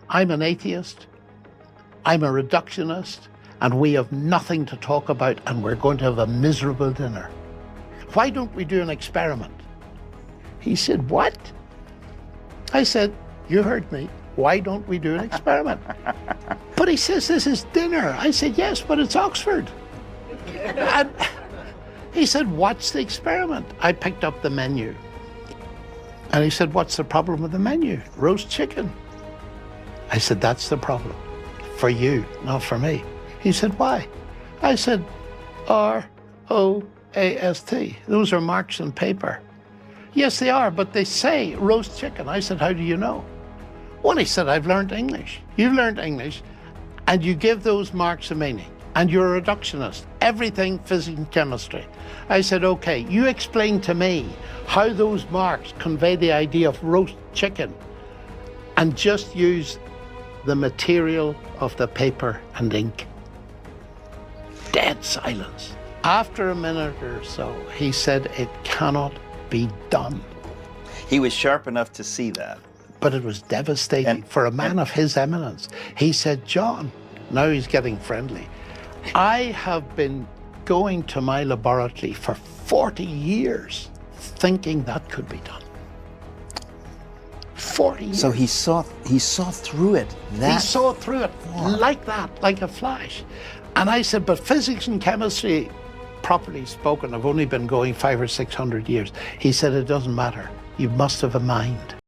I'm an atheist, I'm a reductionist, and we have nothing to talk about, and we're going to have a miserable dinner. Why don't we do an experiment? He said, what? I said, you heard me. Why don't we do an experiment? But he says, this is dinner. I said, yes, but it's Oxford. And he said, what's the experiment? I picked up the menu. And he said, what's the problem with the menu? Roast chicken. I said, that's the problem. For you, not for me. He said, why? I said, R-O-A-S-T. Those are marks on paper. Yes, they are, but they say roast chicken. I said, how do you know? Well, he said, I've learned English. You've learned English, and you give those marks a meaning, and you're a reductionist. Everything physics and chemistry. I said, okay, you explain to me how those marks convey the idea of roast chicken, and just use the material of the paper and ink. Dead silence. After a minute or so, he said, it cannot be done. He was sharp enough to see that. But it was devastating for a man of his eminence. He said, John, now he's getting friendly, I have been going to my laboratory for 40 years thinking that could be done. 40 years. So he saw through it. He saw through it like that, like a flash. And I said, but physics and chemistry, properly spoken, have only been going 500 or 600 years. He said, it doesn't matter. You must have a mind.